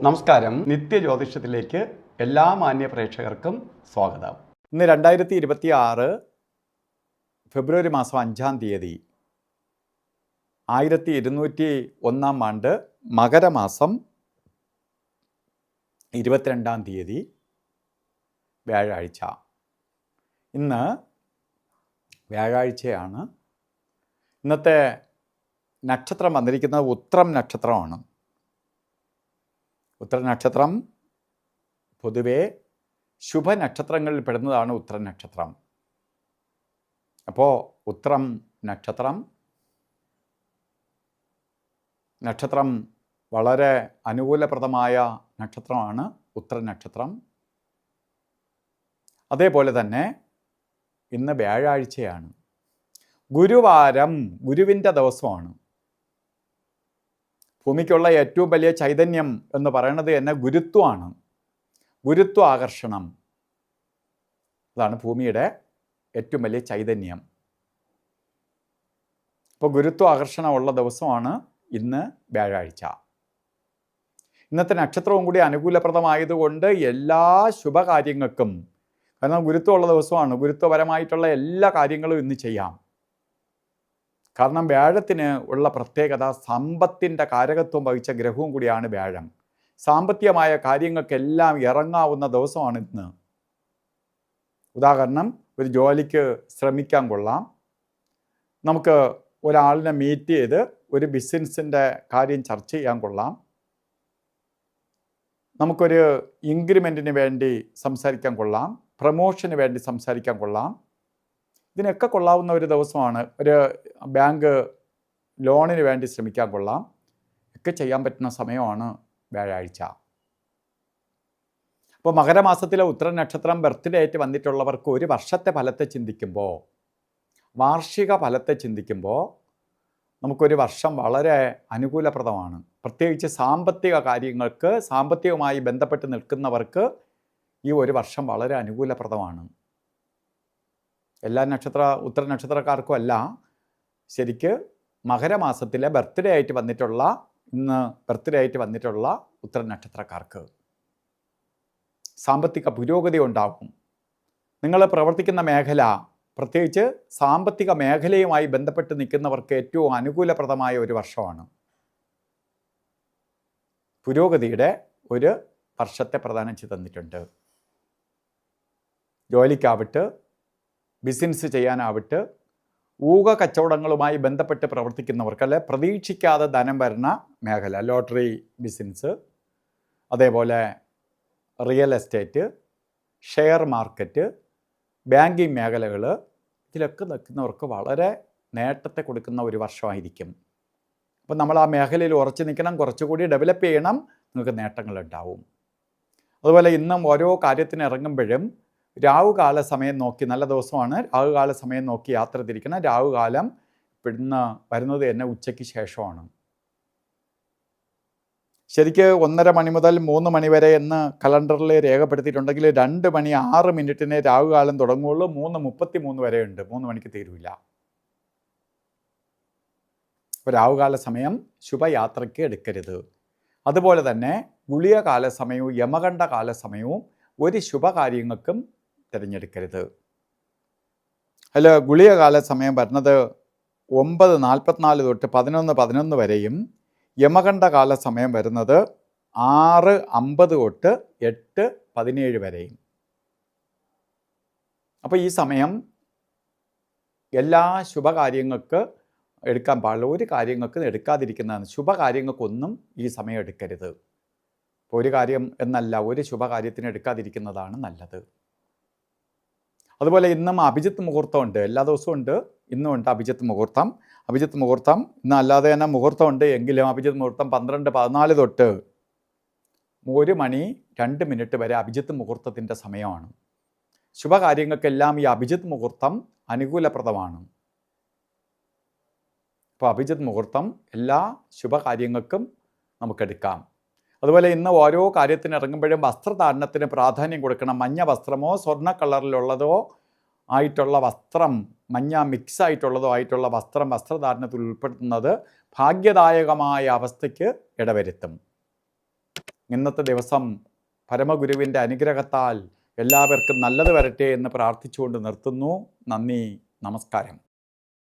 നമസ്കാരം. നിത്യജ്യോതിഷത്തിലേക്ക് എല്ലാ മാന്യ പ്രേക്ഷകർക്കും സ്വാഗതം. ഇന്ന് 2026 ഫെബ്രുവരി മാസം 5-ാം തീയതി 1201 ആണ്ട് മകരമാസം 22-ാം തീയതി വ്യാഴാഴ്ച. ഇന്ന് വ്യാഴാഴ്ചയാണ്. ഇന്നത്തെ നക്ഷത്രം വന്നിരിക്കുന്നത് ഉത്രം നക്ഷത്രമാണ്. ഉത്തരനക്ഷത്രം പൊതുവെ ശുഭനക്ഷത്രങ്ങളിൽ പെടുന്നതാണ് ഉത്തരം നക്ഷത്രം. അപ്പോൾ ഉത്രം നക്ഷത്രം വളരെ അനുകൂലപ്രദമായ നക്ഷത്രമാണ് ഉത്തരം നക്ഷത്രം. അതേപോലെ തന്നെ ഇന്ന് വ്യാഴാഴ്ചയാണ്. ഗുരുവാരം, ഗുരുവിൻ്റെ ദിവസമാണ്. ഭൂമിക്കുള്ള ഏറ്റവും വലിയ ചൈതന്യം എന്ന് പറയുന്നത് തന്നെ ഗുരുത്വമാണ്. ഗുരുത്വ ആകർഷണം, അതാണ് ഭൂമിയുടെ ഏറ്റവും വലിയ ചൈതന്യം. അപ്പോൾ ഗുരുത്വ ആകർഷണമുള്ള ദിവസമാണ് ഇന്ന് വ്യാഴാഴ്ച. ഇന്നത്തെ നക്ഷത്രവും കൂടി അനുകൂലപ്രദമായതുകൊണ്ട് എല്ലാ ശുഭകാര്യങ്ങൾക്കും, കാരണം ഗുരുത്വമുള്ള ദിവസമാണ്, ഗുരുത്വപരമായിട്ടുള്ള എല്ലാ കാര്യങ്ങളും ഇന്ന് ചെയ്യാം. കാരണം വ്യാഴത്തിന് ഉള്ള പ്രത്യേകത സമ്പത്തിൻ്റെ കാരകത്വം വഹിച്ച ഗ്രഹവും കൂടിയാണ് വ്യാഴം. സാമ്പത്തികമായ കാര്യങ്ങൾക്കെല്ലാം ഇറങ്ങാവുന്ന ദിവസമാണ് ഇന്ന്. ഉദാഹരണം, ഒരു ജോലിക്ക് ശ്രമിക്കാൻ കൊള്ളാം. നമുക്ക് ഒരാളിനെ മീറ്റ് ചെയ്ത് ഒരു ബിസിനസ്സിൻ്റെ കാര്യം ചർച്ച ചെയ്യാൻ കൊള്ളാം. നമുക്കൊരു ഇൻക്രിമെൻറ്റിന് വേണ്ടി സംസാരിക്കാൻ കൊള്ളാം. പ്രമോഷന് വേണ്ടി സംസാരിക്കാൻ കൊള്ളാം. ഇതിനൊക്കെ കൊള്ളാവുന്ന ഒരു ദിവസമാണ്. ഒരു ബാങ്ക് ലോണിന് വേണ്ടി ശ്രമിക്കാൻ കൊള്ളാം. ഒക്കെ ചെയ്യാൻ പറ്റുന്ന സമയമാണ് വ്യാഴാഴ്ച. അപ്പോൾ മകരമാസത്തിലെ ഉത്തര നക്ഷത്രം ബർത്ത്ഡേ ആയിട്ട് വന്നിട്ടുള്ളവർക്ക് ഒരു വർഷത്തെ ഫലത്തെ ചിന്തിക്കുമ്പോൾ, വാർഷിക ഫലത്തെ ചിന്തിക്കുമ്പോൾ നമുക്കൊരു വർഷം വളരെ അനുകൂലപ്രദമാണ്. പ്രത്യേകിച്ച് സാമ്പത്തിക കാര്യങ്ങൾക്ക്, സാമ്പത്തികവുമായി ബന്ധപ്പെട്ട് നിൽക്കുന്നവർക്ക് ഈ ഒരു വർഷം വളരെ അനുകൂലപ്രദമാണ്. എല്ലാ ഉത്തര നക്ഷത്രക്കാർക്കും അല്ല, ശരിക്ക് മകരമാസത്തിലെ ബർത്ത്ഡേ ആയിട്ട് വന്നിട്ടുള്ള, ഇന്ന് ബർത്ത്ഡേ ആയിട്ട് വന്നിട്ടുള്ള ഉത്തര നക്ഷത്രക്കാർക്ക് സാമ്പത്തിക പുരോഗതി ഉണ്ടാകും. നിങ്ങൾ പ്രവർത്തിക്കുന്ന മേഖല, പ്രത്യേകിച്ച് സാമ്പത്തിക മേഖലയുമായി ബന്ധപ്പെട്ട് നിൽക്കുന്നവർക്ക് ഏറ്റവും അനുകൂലപ്രദമായ ഒരു വർഷമാണ്. പുരോഗതിയുടെ ഒരു വർഷത്തെ പ്രദാനം ചെയ്ത് തന്നിട്ടുണ്ട്. ജോലിക്കാവട്ടെ, ബിസിനസ് ചെയ്യാനാവട്ടെ, ഊഹ കച്ചവടങ്ങളുമായി ബന്ധപ്പെട്ട് പ്രവർത്തിക്കുന്നവർക്ക്, അല്ലെ പ്രതീക്ഷിക്കാതെ ധനം വരുന്ന മേഖല, ലോട്ടറി ബിസിനസ്, അതേപോലെ real estate, share market, banking മേഖലകൾ, ഇതിലൊക്കെ നിൽക്കുന്നവർക്ക് വളരെ നേട്ടത്തെ കൊടുക്കുന്ന ഒരു വർഷമായിരിക്കും. അപ്പം നമ്മൾ ആ മേഖലയിൽ ഉറച്ചു നിൽക്കണം, കുറച്ചുകൂടി ഡെവലപ്പ് ചെയ്യണം, നിങ്ങൾക്ക് നേട്ടങ്ങളുണ്ടാവും. അതുപോലെ ഇന്നും ഓരോ കാര്യത്തിന് ഇറങ്ങുമ്പോഴും രാവുകാല സമയം നോക്കി, നല്ല ദിവസമാണ്, രാവുകാല സമയം നോക്കി യാത്ര തിരിക്കണം. രാവുകാലം ഇന്ന് വരുന്നത് തന്നെ ഉച്ചയ്ക്ക് ശേഷമാണ്. ശരിക്ക് 1:30 മണി മുതൽ 3 മണി വരെ എന്ന് കലണ്ടറിൽ രേഖപ്പെടുത്തിയിട്ടുണ്ടെങ്കിൽ 2:06 രാവുകാലം തുടങ്ങുകയുള്ളൂ. 3:33 വരെ ഉണ്ട്, 3 മണിക്ക് തീരുവില്ല. അപ്പോൾ രാവുകാല സമയം ശുഭയാത്രയ്ക്ക് എടുക്കരുത്. അതുപോലെ തന്നെ ഗുളികകാല സമയവും യമകണ്ഠ കാല സമയവും ഒരു ശുഭകാര്യങ്ങൾക്കും തിരഞ്ഞെടുക്കരുത്. അല്ല, ഗുളികകാല സമയം വരുന്നത് 9:44 തൊട്ട് 11:11 വരെയും, യമകണ്ഠ കാല സമയം വരുന്നത് 6:50 തൊട്ട് 8:17 വരെയും. അപ്പോൾ ഈ സമയം എല്ലാ ശുഭകാര്യങ്ങൾക്ക് എടുക്കാൻ പാടില്ല. ഒരു കാര്യങ്ങൾക്ക് എടുക്കാതിരിക്കുന്നതാണ്. ശുഭകാര്യങ്ങൾക്കൊന്നും ഈ സമയം എടുക്കരുത്. ഇപ്പോൾ ഒരു കാര്യം എന്നല്ല, ഒരു ശുഭകാര്യത്തിന് എടുക്കാതിരിക്കുന്നതാണ് നല്ലത്. അതുപോലെ ഇന്നും അഭിജിത്ത് മുഹൂർത്തമുണ്ട്. എല്ലാ ദിവസവും ഉണ്ട്, ഇന്നും ഉണ്ട് അഭിജിത്ത് മുഹൂർത്തം. അഭിജിത്ത് മുഹൂർത്തം ഇന്ന് അല്ലാതെ തന്നെ മുഹൂർത്തമുണ്ട്, എങ്കിലും അഭിജിത്ത് മുഹൂർത്തം 12:14 തൊട്ട് 1 മണി 2 മിനിറ്റ് വരെ അഭിജിത്ത് മുഹൂർത്തത്തിൻ്റെ സമയമാണ്. ശുഭകാര്യങ്ങൾക്കെല്ലാം ഈ അഭിജിത്ത് മുഹൂർത്തം അനുകൂലപ്രദമാണ്. അപ്പോൾ അഭിജിത്ത് മുഹൂർത്തം എല്ലാ ശുഭകാര്യങ്ങൾക്കും നമുക്കെടുക്കാം. അതുപോലെ ഇന്ന് ഓരോ കാര്യത്തിന് ഇറങ്ങുമ്പോഴും വസ്ത്രധാരണത്തിന് പ്രാധാന്യം കൊടുക്കണം. മഞ്ഞ വസ്ത്രമോ സ്വർണ്ണ കളറിലുള്ളതോ ആയിട്ടുള്ള വസ്ത്രം, മഞ്ഞ മിക്സ് ആയിട്ടുള്ളതോ ആയിട്ടുള്ള വസ്ത്രധാരണത്തിൽ ഉൾപ്പെടുത്തുന്നത് ഭാഗ്യദായകമായ അവസ്ഥയ്ക്ക് ഇടവരുത്തും. ഇന്നത്തെ ദിവസം പരമഗുരുവിൻ്റെ അനുഗ്രഹത്താൽ എല്ലാവർക്കും നല്ലത് വരട്ടെ എന്ന് പ്രാർത്ഥിച്ചുകൊണ്ട് നിർത്തുന്നു. നന്ദി, നമസ്കാരം.